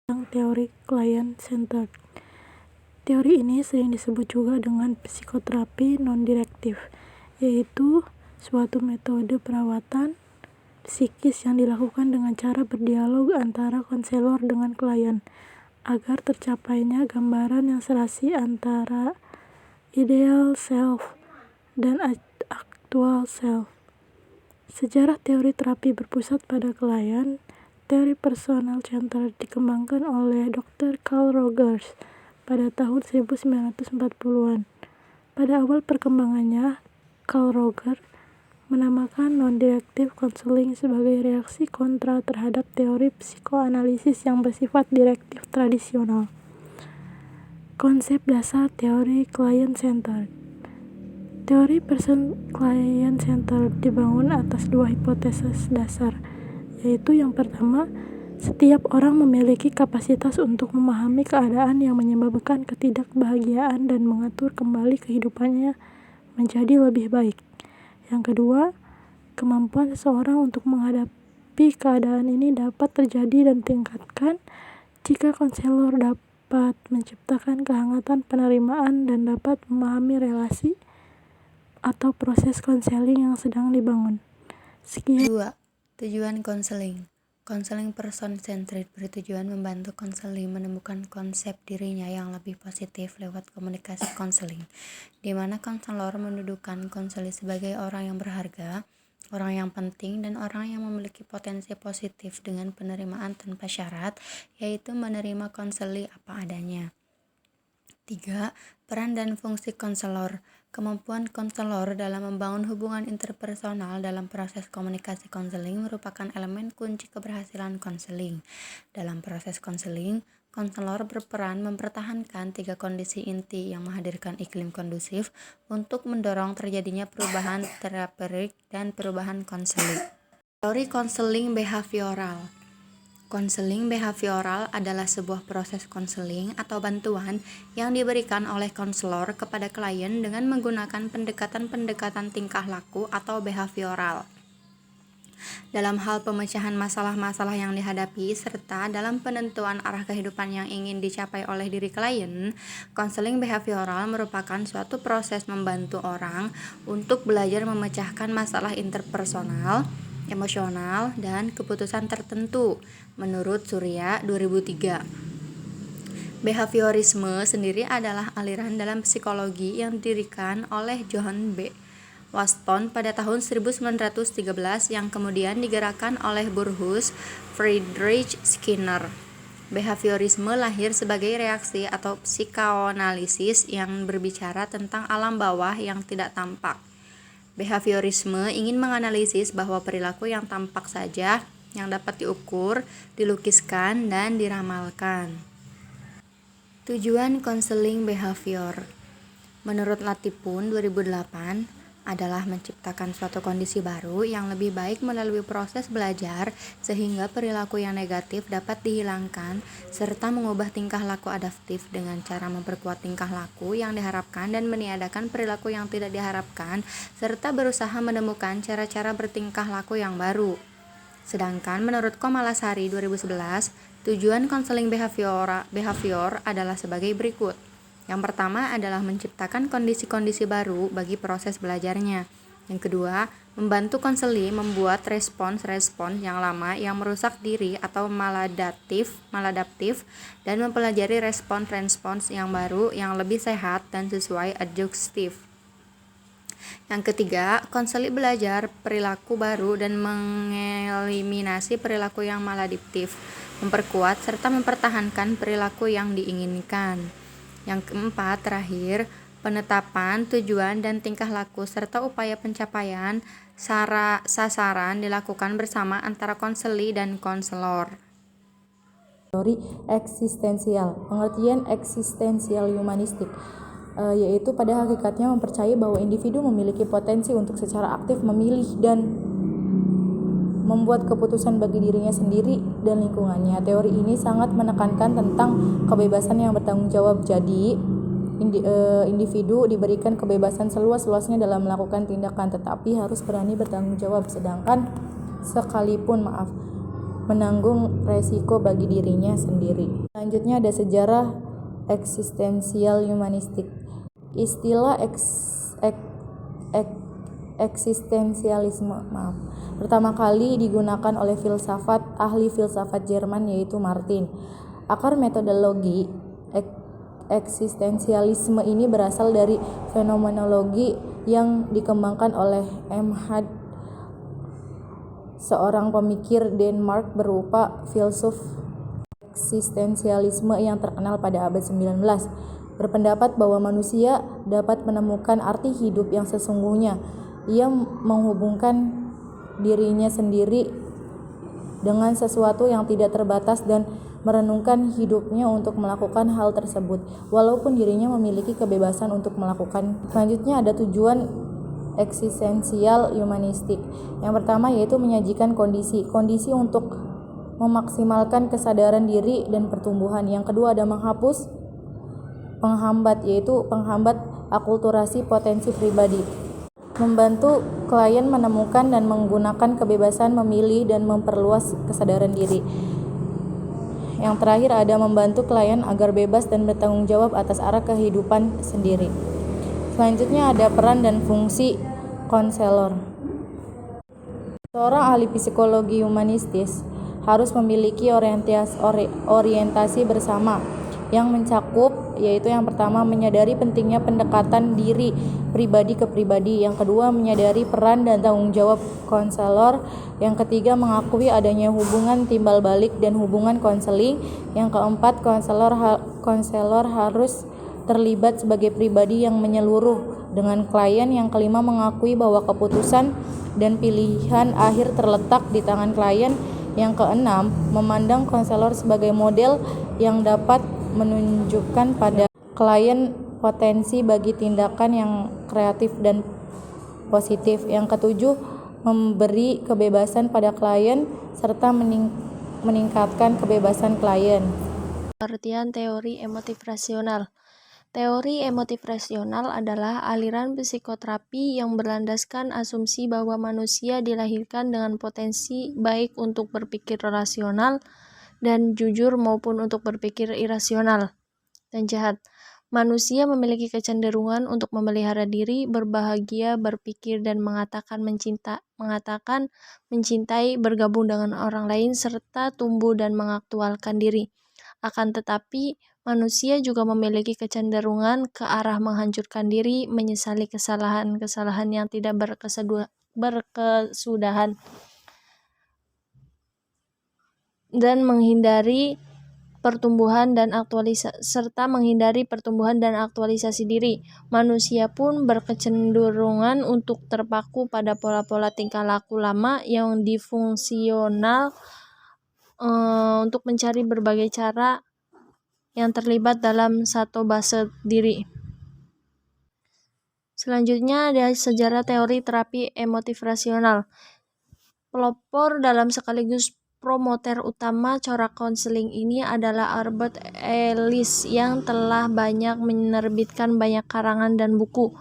tentang teori client-centered. Teori ini sering disebut juga dengan psikoterapi non-direktif, yaitu suatu metode perawatan psikis yang dilakukan dengan cara berdialog antara konselor dengan klien, agar tercapainya gambaran yang serasi antara ideal self dan actual self. Sejarah teori terapi berpusat pada klien. Teori personal centered dikembangkan oleh Dr. Carl Rogers pada tahun 1940-an. Pada awal perkembangannya, Carl Rogers menamakan non-directive counseling sebagai reaksi kontra terhadap teori psikoanalisis yang bersifat direktif tradisional. Konsep dasar teori client-centered. Teori person client-centered dibangun atas dua hipotesis dasar, yaitu yang pertama, setiap orang memiliki kapasitas untuk memahami keadaan yang menyebabkan ketidakbahagiaan dan mengatur kembali kehidupannya menjadi lebih baik. Yang kedua, kemampuan seseorang untuk menghadapi keadaan ini dapat terjadi dan ditingkatkan jika konselor dapat menciptakan kehangatan penerimaan dan dapat memahami relasi atau proses konseling yang sedang dibangun. Sekian. 2. Tujuan konseling. Konseling person-centered bertujuan membantu konseling menemukan konsep dirinya yang lebih positif lewat komunikasi konseling, di mana konselor mendudukan konseling sebagai orang yang berharga, orang yang penting, dan orang yang memiliki potensi positif dengan penerimaan tanpa syarat, yaitu menerima konseling apa adanya. 3. Peran dan fungsi konselor. Kemampuan konselor dalam membangun hubungan interpersonal dalam proses komunikasi konseling merupakan elemen kunci keberhasilan konseling. Dalam proses konseling, konselor berperan mempertahankan 3 kondisi inti yang menghadirkan iklim kondusif untuk mendorong terjadinya perubahan terapeutik dan perubahan konseling. Teori konseling behavioral. Konseling behavioral adalah sebuah proses konseling atau bantuan yang diberikan oleh konselor kepada klien dengan menggunakan pendekatan-pendekatan tingkah laku atau behavioral. Dalam hal pemecahan masalah-masalah yang dihadapi serta dalam penentuan arah kehidupan yang ingin dicapai oleh diri klien, konseling behavioral merupakan suatu proses membantu orang untuk belajar memecahkan masalah interpersonal, emosional, dan keputusan tertentu, menurut Surya 2003. Behaviorisme sendiri adalah aliran dalam psikologi yang didirikan oleh John B. Waston pada tahun 1913 yang kemudian digerakkan oleh Burrhus Friedrich Skinner. Behaviorisme lahir sebagai reaksi atau psikoanalisis yang berbicara tentang alam bawah yang tidak tampak. Behaviorisme ingin menganalisis bahwa perilaku yang tampak saja yang dapat diukur, dilukiskan, dan diramalkan. Tujuan konseling behavior. Menurut Latipun 2008 adalah menciptakan suatu kondisi baru yang lebih baik melalui proses belajar sehingga perilaku yang negatif dapat dihilangkan serta mengubah tingkah laku adaptif dengan cara memperkuat tingkah laku yang diharapkan dan meniadakan perilaku yang tidak diharapkan serta berusaha menemukan cara-cara bertingkah laku yang baru. Sedangkan menurut Komalasari 2011, tujuan konseling behavior adalah sebagai berikut. Yang pertama adalah menciptakan kondisi-kondisi baru bagi proses belajarnya. Yang kedua, membantu konseling membuat respons-respons yang lama yang merusak diri atau maladaptif dan mempelajari respons-respons yang baru yang lebih sehat dan sesuai adjustif. Yang ketiga, konseling belajar perilaku baru dan mengeliminasi perilaku yang maladaptif, memperkuat serta mempertahankan perilaku yang diinginkan. Yang keempat, terakhir, penetapan tujuan dan tingkah laku serta upaya pencapaian sasaran dilakukan bersama antara konseli dan konselor. Teori eksistensial. Pengertian eksistensial humanistik yaitu pada hakikatnya mempercayai bahwa individu memiliki potensi untuk secara aktif memilih dan membuat keputusan bagi dirinya sendiri dan lingkungannya. Teori ini sangat menekankan tentang kebebasan yang bertanggung jawab. Jadi, individu diberikan kebebasan seluas-luasnya dalam melakukan tindakan, tetapi harus berani bertanggung jawab. Sekalipun menanggung resiko bagi dirinya sendiri. Selanjutnya ada sejarah eksistensial humanistik. Istilah eksistensialisme pertama kali digunakan oleh ahli filsafat Jerman yaitu Martin. Akar metodologi eksistensialisme ini berasal dari fenomenologi yang dikembangkan oleh Emhard, seorang pemikir Denmark berupa filsuf eksistensialisme yang terkenal pada abad 19. Berpendapat bahwa manusia dapat menemukan arti hidup yang sesungguhnya. Ia menghubungkan dirinya sendiri dengan sesuatu yang tidak terbatas dan merenungkan hidupnya untuk melakukan hal tersebut, walaupun dirinya memiliki kebebasan untuk melakukan. Selanjutnya ada tujuan eksistensial humanistik. Yang pertama yaitu menyajikan kondisi untuk memaksimalkan kesadaran diri dan pertumbuhan. Yang kedua ada menghapus penghambat, yaitu penghambat akulturasi potensi pribadi. Membantu klien menemukan dan menggunakan kebebasan memilih dan memperluas kesadaran diri. Yang terakhir ada membantu klien agar bebas dan bertanggung jawab atas arah kehidupan sendiri. Selanjutnya ada peran dan fungsi konselor. Seorang ahli psikologi humanistis harus memiliki orientasi bersama yang mencakup, yaitu yang pertama menyadari pentingnya pendekatan diri pribadi ke pribadi, yang kedua menyadari peran dan tanggung jawab konselor, yang ketiga mengakui adanya hubungan timbal balik dan hubungan konseling, yang keempat konselor harus terlibat sebagai pribadi yang menyeluruh dengan klien, yang kelima mengakui bahwa keputusan dan pilihan akhir terletak di tangan klien, yang keenam memandang konselor sebagai model yang dapat menunjukkan pada klien potensi bagi tindakan yang kreatif dan positif. Yang ketujuh, memberi kebebasan pada klien serta meningkatkan kebebasan klien. Pengertian teori emotif rasional. Teori emotif rasional adalah aliran psikoterapi yang berlandaskan asumsi bahwa manusia dilahirkan dengan potensi baik untuk berpikir rasional dan jujur maupun untuk berpikir irasional dan jahat. Manusia memiliki kecenderungan untuk memelihara diri, berbahagia, berpikir, dan mengatakan mencintai, bergabung dengan orang lain, serta tumbuh dan mengaktualkan diri. Akan tetapi, manusia juga memiliki kecenderungan ke arah menghancurkan diri, menyesali kesalahan-kesalahan yang tidak berkesudahan, dan menghindari pertumbuhan dan aktualisasi diri. Manusia pun berkecenderungan untuk terpaku pada pola-pola tingkah laku lama yang disfungsional untuk mencari berbagai cara yang terlibat dalam sabotase diri. Selanjutnya ada sejarah teori terapi emotif rasional. Pelopor dalam sekaligus promotor utama corak konseling ini adalah Albert Ellis yang telah banyak menerbitkan banyak karangan dan buku.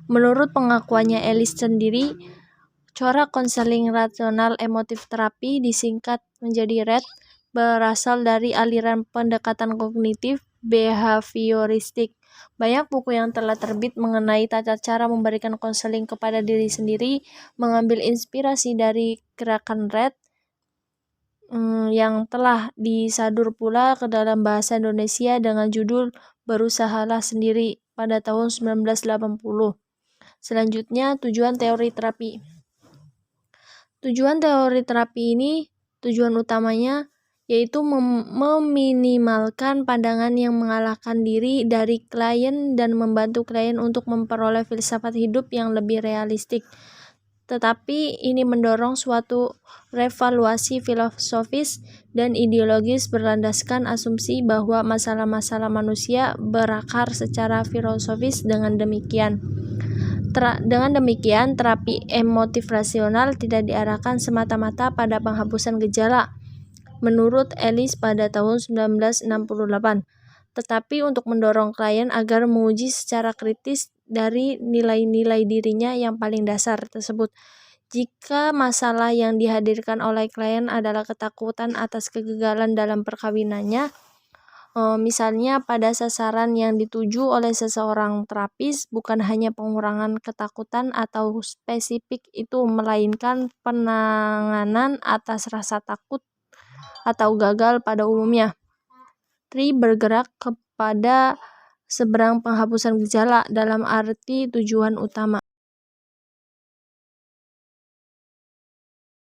Menurut pengakuannya Ellis sendiri, corak konseling rasional emotif terapi disingkat menjadi RET, berasal dari aliran pendekatan kognitif behavioristik. Banyak buku yang telah terbit mengenai tata cara memberikan konseling kepada diri sendiri mengambil inspirasi dari gerakan RET yang telah disadur pula ke dalam bahasa Indonesia dengan judul Berusahalah Sendiri pada tahun 1980. Selanjutnya, tujuan teori terapi. Tujuan teori terapi ini, tujuan utamanya yaitu meminimalkan pandangan yang mengalahkan diri dari klien dan membantu klien untuk memperoleh filsafat hidup yang lebih realistik. Tetapi ini mendorong suatu revaluasi filosofis dan ideologis berlandaskan asumsi bahwa masalah-masalah manusia berakar secara filosofis. Dengan demikian, terapi emotif rasional tidak diarahkan semata-mata pada penghapusan gejala, menurut Ellis pada tahun 1968, tetapi untuk mendorong klien agar menguji secara kritis dari nilai-nilai dirinya yang paling dasar tersebut. Jika masalah yang dihadirkan oleh klien adalah ketakutan atas kegagalan dalam perkawinannya, misalnya pada sasaran yang dituju oleh seseorang terapis bukan hanya pengurangan ketakutan atau spesifik itu, melainkan penanganan atas rasa takut atau gagal pada umumnya. 3. Bergerak kepada seberang penghapusan gejala dalam arti tujuan utama.